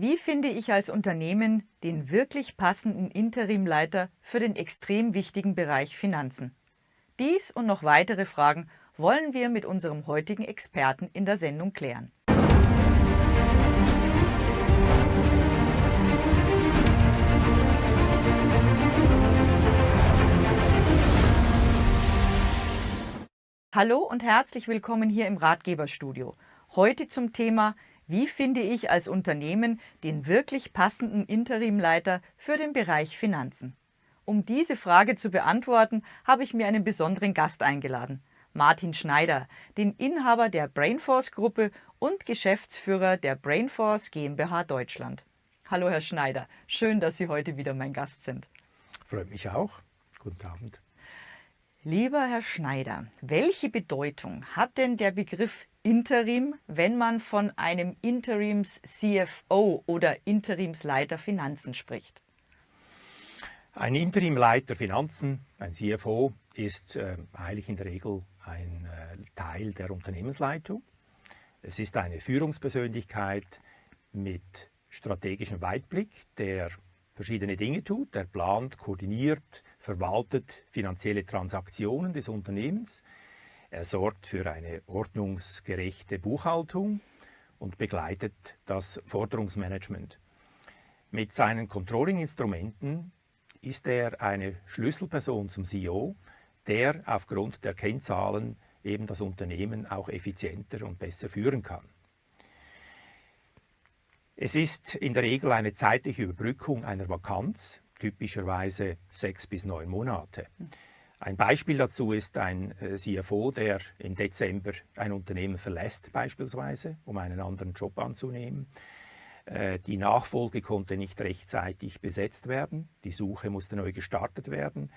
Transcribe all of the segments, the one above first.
Wie finde ich als Unternehmen den wirklich passenden Interimleiter für den extrem wichtigen Bereich Finanzen? Dies und noch weitere Fragen wollen wir mit unserem heutigen Experten in der Sendung klären. Hallo und herzlich willkommen hier im Ratgeberstudio. Heute zum Thema: Wie finde ich als Unternehmen den wirklich passenden Interimleiter für den Bereich Finanzen? Um diese Frage zu beantworten, habe ich mir einen besonderen Gast eingeladen: Martin Schneider, den Inhaber der Brainforce-Gruppe und Geschäftsführer der Brainforce GmbH Deutschland. Hallo Herr Schneider, schön, dass Sie heute wieder mein Gast sind. Freut mich auch. Guten Abend. Lieber Herr Schneider, welche Bedeutung hat denn der Begriff Interim, wenn man von einem Interims-CFO oder Interimsleiter Finanzen spricht? Ein Interimleiter Finanzen, ein CFO, ist eigentlich in der Regel ein Teil der Unternehmensleitung. Es ist eine Führungspersönlichkeit mit strategischem Weitblick, der verschiedene Dinge tut. Er plant, koordiniert, verwaltet finanzielle Transaktionen des Unternehmens. Er sorgt für eine ordnungsgerechte Buchhaltung und begleitet das Forderungsmanagement. Mit seinen Controlling-Instrumenten ist er eine Schlüsselperson zum CEO, der aufgrund der Kennzahlen eben das Unternehmen auch effizienter und besser führen kann. Es ist in der Regel eine zeitliche Überbrückung einer Vakanz, typischerweise 6 bis 9 Monate. Ein Beispiel dazu ist ein CFO, der im Dezember ein Unternehmen verlässt, beispielsweise, um einen anderen Job anzunehmen. Die Nachfolge konnte nicht rechtzeitig besetzt werden, die Suche musste neu gestartet werden.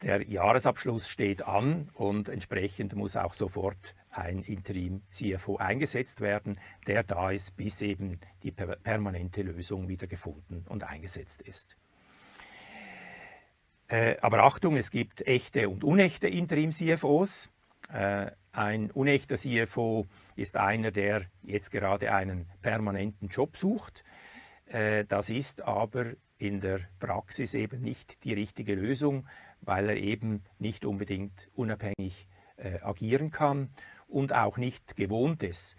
Der Jahresabschluss steht an und entsprechend muss auch sofort ein Interim-CFO eingesetzt werden, der da ist, bis eben die permanente Lösung wieder gefunden und eingesetzt ist. Aber Achtung, es gibt echte und unechte Interim-CFOs. Ein unechter CFO ist einer, der jetzt gerade einen permanenten Job sucht. Das ist aber in der Praxis eben nicht die richtige Lösung, weil er eben nicht unbedingt unabhängig agieren kann und auch nicht gewohnt ist,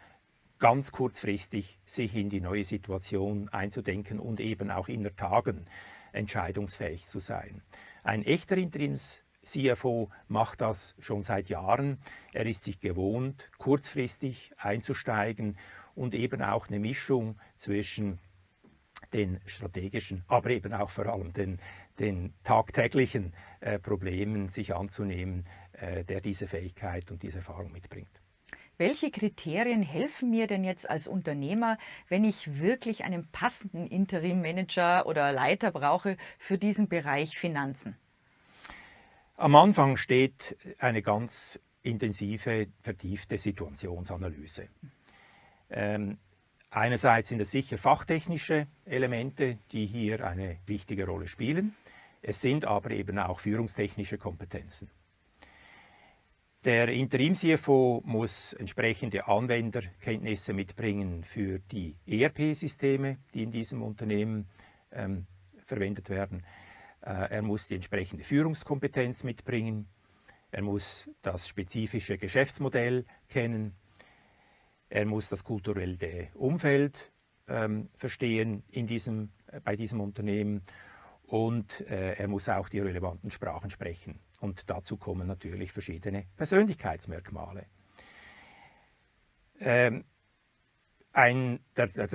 ganz kurzfristig sich in die neue Situation einzudenken und eben auch innerhalb Tagen entscheidungsfähig zu sein. Ein echter Interims-CFO macht das schon seit Jahren. Er ist sich gewohnt, kurzfristig einzusteigen und eben auch eine Mischung zwischen den strategischen, aber eben auch vor allem den tagtäglichen Problemen sich anzunehmen, der diese Fähigkeit und diese Erfahrung mitbringt. Welche Kriterien helfen mir denn jetzt als Unternehmer, wenn ich wirklich einen passenden Interim-Manager oder Leiter brauche für diesen Bereich Finanzen? Am Anfang steht eine ganz intensive, vertiefte Situationsanalyse. Einerseits sind es sicher fachtechnische Elemente, die hier eine wichtige Rolle spielen. Es sind aber eben auch führungstechnische Kompetenzen. Der Interim-CFO muss entsprechende Anwenderkenntnisse mitbringen für die ERP-Systeme, die in diesem Unternehmen verwendet werden. Er muss die entsprechende Führungskompetenz mitbringen. Er muss das spezifische Geschäftsmodell kennen. Er muss das kulturelle Umfeld verstehen bei diesem Unternehmen. Und er muss auch die relevanten Sprachen sprechen. Und dazu kommen natürlich verschiedene Persönlichkeitsmerkmale. Der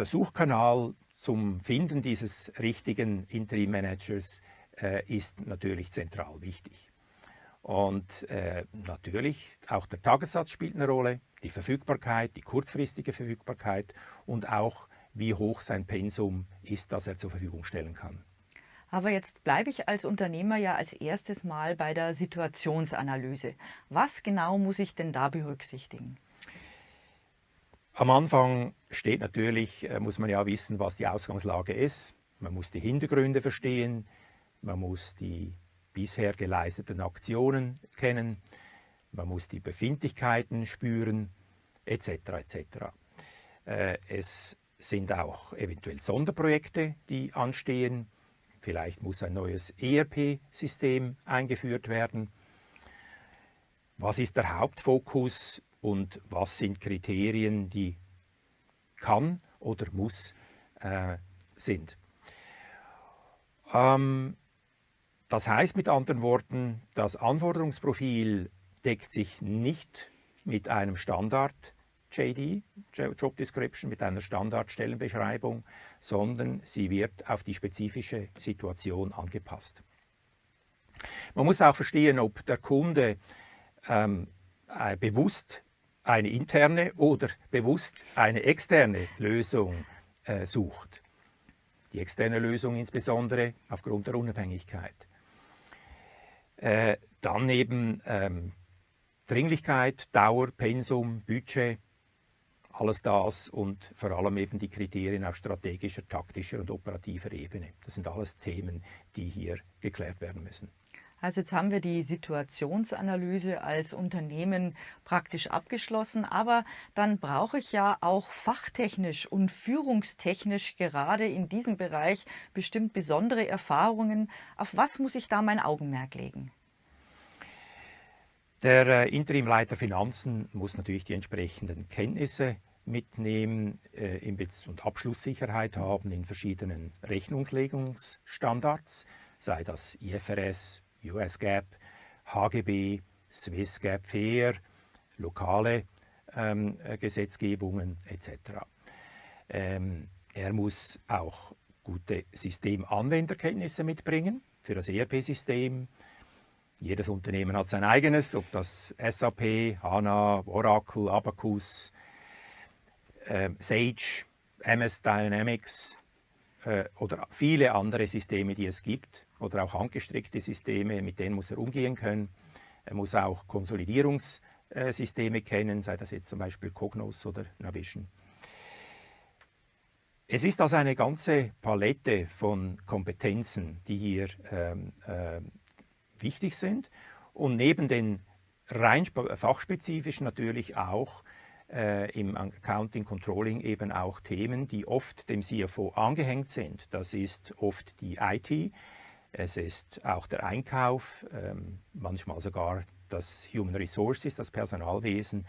Suchkanal zum Finden dieses richtigen Interim-Managers ist natürlich zentral wichtig. Und natürlich auch der Tagessatz spielt eine Rolle, die Verfügbarkeit, die kurzfristige Verfügbarkeit und auch wie hoch sein Pensum ist, das er zur Verfügung stellen kann. Aber jetzt bleibe ich als Unternehmer ja als erstes mal bei der Situationsanalyse. Was genau muss ich denn da berücksichtigen? Am Anfang steht natürlich, muss man ja wissen, was die Ausgangslage ist. Man muss die Hintergründe verstehen, man muss die bisher geleisteten Aktionen kennen, man muss die Befindlichkeiten spüren, etc. etc. Es sind auch eventuell Sonderprojekte, die anstehen. Vielleicht muss ein neues ERP-System eingeführt werden. Was ist der Hauptfokus und was sind Kriterien, die kann oder muss sind? Das heißt mit anderen Worten, das Anforderungsprofil deckt sich nicht mit einem Standard JD, Job Description, mit einer Standardstellenbeschreibung, sondern sie wird auf die spezifische Situation angepasst. Man muss auch verstehen, ob der Kunde bewusst eine interne oder bewusst eine externe Lösung sucht. Die externe Lösung insbesondere aufgrund der Unabhängigkeit. Dann eben Dringlichkeit, Dauer, Pensum, Budget, alles das und vor allem eben die Kriterien auf strategischer, taktischer und operativer Ebene. Das sind alles Themen, die hier geklärt werden müssen. Also jetzt haben wir die Situationsanalyse als Unternehmen praktisch abgeschlossen, aber dann brauche ich ja auch fachtechnisch und führungstechnisch gerade in diesem Bereich bestimmt besondere Erfahrungen. Auf was muss ich da mein Augenmerk legen? Der Interimleiter Finanzen muss natürlich die entsprechenden Kenntnisse mitnehmen und Abschlusssicherheit haben in verschiedenen Rechnungslegungsstandards, sei das IFRS, US GAAP, HGB, Swiss GAAP FAIR, lokale Gesetzgebungen etc. Er muss auch gute Systemanwenderkenntnisse mitbringen für das ERP-System. Jedes Unternehmen hat sein eigenes, ob das SAP, HANA, Oracle, Abacus, Sage, MS Dynamics oder viele andere Systeme, die es gibt, oder auch handgestrickte Systeme, mit denen muss er umgehen können. Er muss auch Konsolidierungssysteme kennen, sei das jetzt zum Beispiel Cognos oder Navision. Es ist also eine ganze Palette von Kompetenzen, die hier wichtig sind und neben den rein fachspezifischen natürlich auch im Accounting Controlling eben auch Themen, die oft dem CFO angehängt sind. Das ist oft die IT, es ist auch der Einkauf, manchmal sogar das Human Resources, das Personalwesen,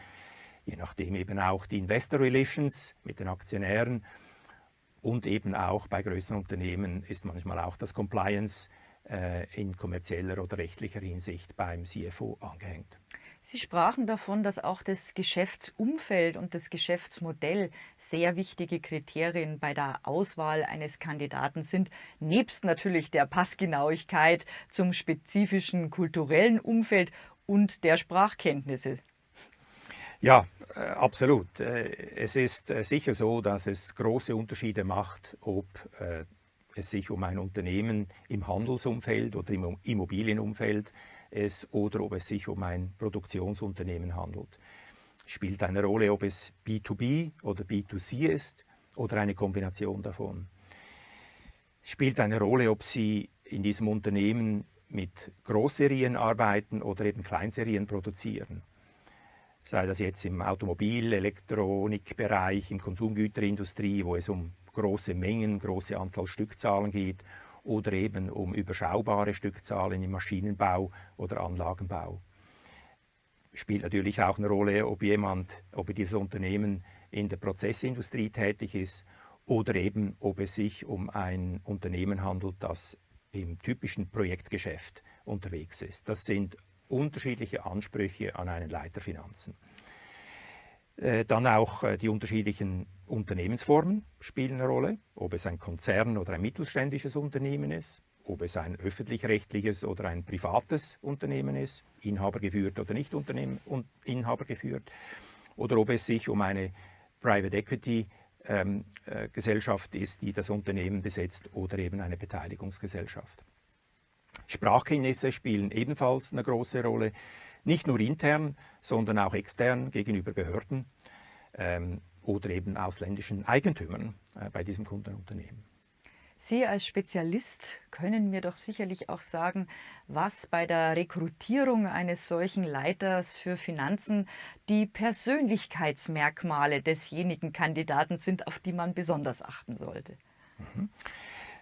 je nachdem eben auch die Investor Relations mit den Aktionären und eben auch bei größeren Unternehmen ist manchmal auch das Compliance in kommerzieller oder rechtlicher Hinsicht beim CFO angehängt. Sie sprachen davon, dass auch das Geschäftsumfeld und das Geschäftsmodell sehr wichtige Kriterien bei der Auswahl eines Kandidaten sind, nebst natürlich der Passgenauigkeit zum spezifischen kulturellen Umfeld und der Sprachkenntnisse. Ja, absolut. Es ist sicher so, dass es große Unterschiede macht, ob es sich um ein Unternehmen im Handelsumfeld oder im Immobilienumfeld oder ob es sich um ein Produktionsunternehmen handelt. Es spielt eine Rolle, ob es B2B oder B2C ist oder eine Kombination davon. Es spielt eine Rolle, ob Sie in diesem Unternehmen mit Großserien arbeiten oder eben Kleinserien produzieren. Sei das jetzt im Automobil-, Elektronikbereich, in Konsumgüterindustrie, wo es um große Mengen, große Anzahl Stückzahlen geht, oder eben um überschaubare Stückzahlen im Maschinenbau oder Anlagenbau. Spielt natürlich auch eine Rolle, ob dieses Unternehmen in der Prozessindustrie tätig ist oder eben, ob es sich um ein Unternehmen handelt, das im typischen Projektgeschäft unterwegs ist. Das sind unterschiedliche Ansprüche an einen Leiter Finanzen. Dann auch die unterschiedlichen Unternehmensformen spielen eine Rolle, ob es ein Konzern oder ein mittelständisches Unternehmen ist, ob es ein öffentlich-rechtliches oder ein privates Unternehmen ist, inhabergeführt oder nicht inhabergeführt, oder ob es sich um eine Private Equity Gesellschaft ist, die das Unternehmen besetzt, oder eben eine Beteiligungsgesellschaft. Sprachkenntnisse spielen ebenfalls eine große Rolle, nicht nur intern, sondern auch extern gegenüber Behörden oder eben ausländischen Eigentümern bei diesem Kundenunternehmen. Sie als Spezialist können mir doch sicherlich auch sagen, was bei der Rekrutierung eines solchen Leiters für Finanzen die Persönlichkeitsmerkmale desjenigen Kandidaten sind, auf die man besonders achten sollte.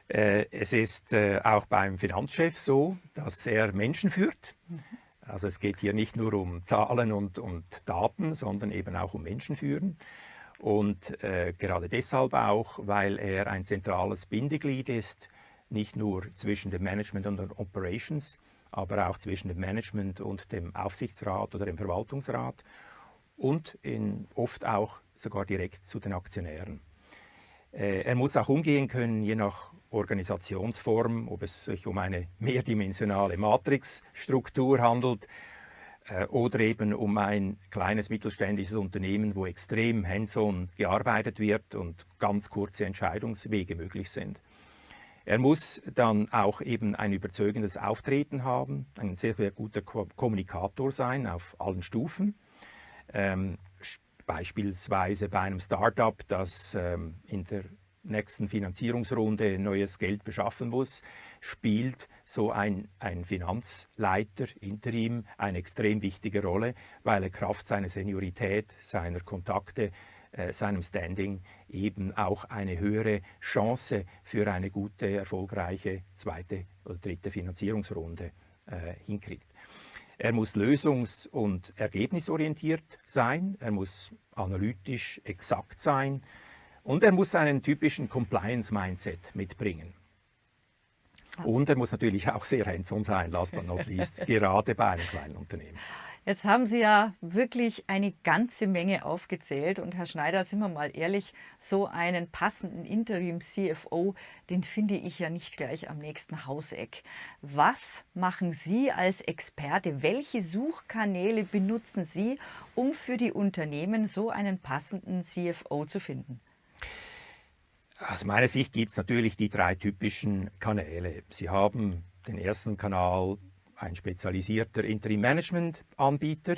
Es ist auch beim Finanzchef so, dass er Menschen führt. Also es geht hier nicht nur um Zahlen und Daten, sondern eben auch um Menschen führen. Und gerade deshalb auch, weil er ein zentrales Bindeglied ist, nicht nur zwischen dem Management und den Operations, aber auch zwischen dem Management und dem Aufsichtsrat oder dem Verwaltungsrat und oft auch sogar direkt zu den Aktionären. Er muss auch umgehen können, je nach Organisationsform, ob es sich um eine mehrdimensionale Matrixstruktur handelt oder eben um ein kleines mittelständisches Unternehmen, wo extrem hands-on gearbeitet wird und ganz kurze Entscheidungswege möglich sind. Er muss dann auch eben ein überzeugendes Auftreten haben, ein sehr, sehr guter Kommunikator sein auf allen Stufen. Beispielsweise bei einem Startup, das in der nächsten Finanzierungsrunde neues Geld beschaffen muss, spielt so ein Finanzleiter, Interim, eine extrem wichtige Rolle, weil er Kraft seiner Seniorität, seiner Kontakte, seinem Standing eben auch eine höhere Chance für eine gute, erfolgreiche zweite oder dritte Finanzierungsrunde hinkriegt. Er muss lösungs- und ergebnisorientiert sein, er muss analytisch exakt sein und er muss einen typischen Compliance-Mindset mitbringen. Und er muss natürlich auch sehr hands-on sein, last but not least, gerade bei einem kleinen Unternehmen. Jetzt haben Sie ja wirklich eine ganze Menge aufgezählt und Herr Schneider, sind wir mal ehrlich, so einen passenden Interim-CFO, den finde ich ja nicht gleich am nächsten Hauseck. Was machen Sie als Experte? Welche Suchkanäle benutzen Sie, um für die Unternehmen so einen passenden CFO zu finden? Aus meiner Sicht gibt es natürlich die drei typischen Kanäle. Sie haben den ersten Kanal, ein spezialisierter Interim-Management-Anbieter,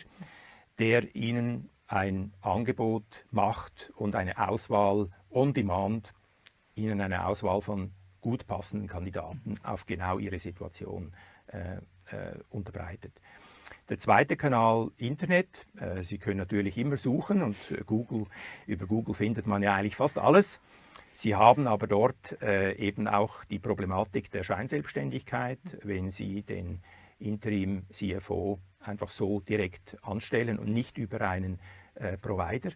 der Ihnen ein Angebot macht und eine Auswahl on demand, Ihnen eine Auswahl von gut passenden Kandidaten auf genau Ihre Situation unterbreitet. Der zweite Kanal Internet. Sie können natürlich immer suchen und über Google findet man ja eigentlich fast alles. Sie haben aber dort eben auch die Problematik der Scheinselbstständigkeit, wenn Sie den Interim-CFO einfach so direkt anstellen und nicht über einen Provider.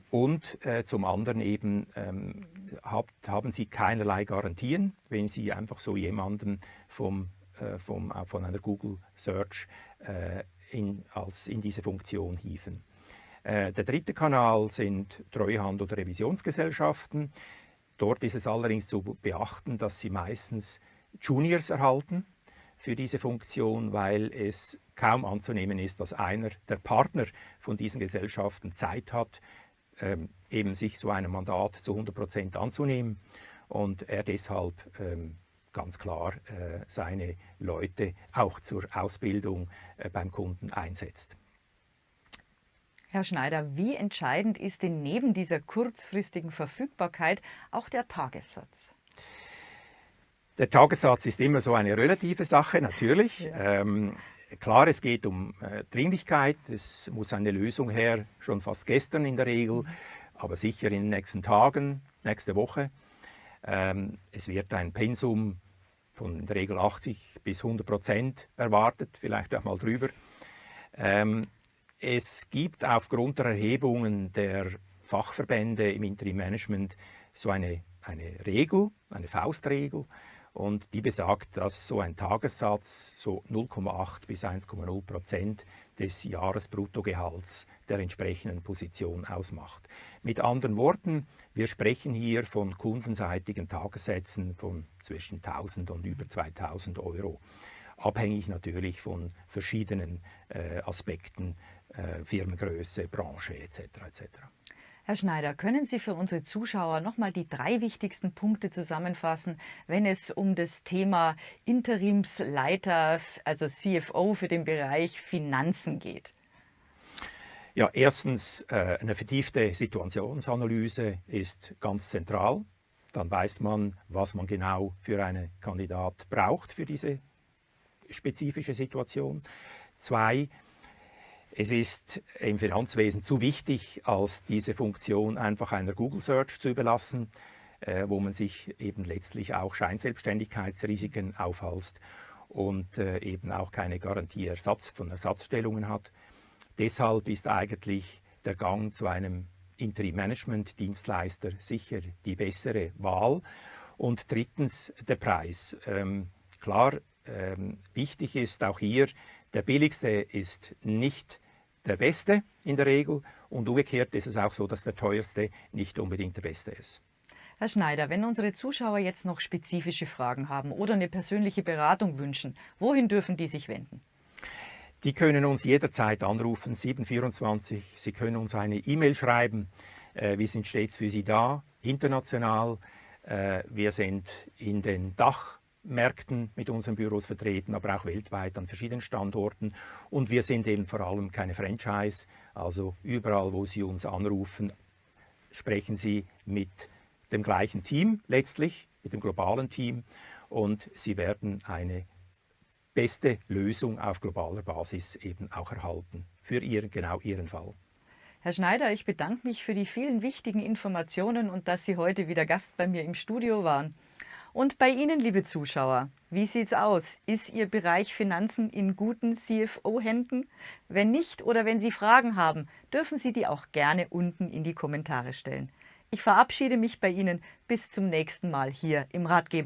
Und zum anderen eben haben Sie keinerlei Garantien, wenn Sie einfach so jemanden von einer Google Search in diese Funktion hieven. Der dritte Kanal sind Treuhand- oder Revisionsgesellschaften. Dort ist es allerdings zu beachten, dass sie meistens Juniors erhalten für diese Funktion, weil es kaum anzunehmen ist, dass einer der Partner von diesen Gesellschaften Zeit hat, eben sich so einem Mandat zu 100% anzunehmen und er deshalb ganz klar seine Leute auch zur Ausbildung beim Kunden einsetzt. Herr Schneider, wie entscheidend ist denn neben dieser kurzfristigen Verfügbarkeit auch der Tagessatz? Der Tagessatz ist immer so eine relative Sache, natürlich. Ja. Klar, es geht um Dringlichkeit, es muss eine Lösung her, schon fast gestern in der Regel, aber sicher in den nächsten Tagen, nächste Woche. Es wird ein Pensum von in der Regel 80 bis 100% erwartet, vielleicht auch mal drüber. Es gibt aufgrund der Erhebungen der Fachverbände im Interim-Management so eine Regel, eine Faustregel, und die besagt, dass so ein Tagessatz so 0,8 bis 1,0% des Jahresbruttogehalts der entsprechenden Position ausmacht. Mit anderen Worten, wir sprechen hier von kundenseitigen Tagessätzen von zwischen 1.000 und über 2.000 Euro, abhängig natürlich von verschiedenen Aspekten, Firmengröße, Branche etc. etc. Herr Schneider, können Sie für unsere Zuschauer nochmal die 3 wichtigsten Punkte zusammenfassen, wenn es um das Thema Interimsleiter, also CFO für den Bereich Finanzen geht? Ja, erstens, eine vertiefte Situationsanalyse ist ganz zentral. dann weiß man, was man genau für einen Kandidat braucht für diese spezifische Situation. 2, es ist im Finanzwesen zu wichtig, als diese Funktion einfach einer Google Search zu überlassen, wo man sich eben letztlich auch Scheinselbstständigkeitsrisiken aufhalst und eben auch keine Garantie von Ersatzstellungen hat. Deshalb ist eigentlich der Gang zu einem Interim-Management-Dienstleister sicher die bessere Wahl. Und drittens der Preis. Klar, wichtig ist auch hier, der billigste ist nicht der beste in der Regel und umgekehrt ist es auch so, dass der teuerste nicht unbedingt der beste ist. Herr Schneider, wenn unsere Zuschauer jetzt noch spezifische Fragen haben oder eine persönliche Beratung wünschen, wohin dürfen die sich wenden? Die können uns jederzeit anrufen, 724. Sie können uns eine E-Mail schreiben. Wir sind stets für Sie da, international. Wir sind in den Dachmärkten mit unseren Büros vertreten, aber auch weltweit an verschiedenen Standorten. Und wir sind eben vor allem keine Franchise. Also überall, wo Sie uns anrufen, sprechen Sie mit dem gleichen Team letztlich, mit dem globalen Team. Und Sie werden eine beste Lösung auf globaler Basis eben auch erhalten für genau Ihren Fall. Herr Schneider, ich bedanke mich für die vielen wichtigen Informationen und dass Sie heute wieder Gast bei mir im Studio waren. Und bei Ihnen, liebe Zuschauer, wie sieht's aus? Ist Ihr Bereich Finanzen in guten CFO-Händen? Wenn nicht oder wenn Sie Fragen haben, dürfen Sie die auch gerne unten in die Kommentare stellen. Ich verabschiede mich bei Ihnen bis zum nächsten Mal hier im Ratgeber.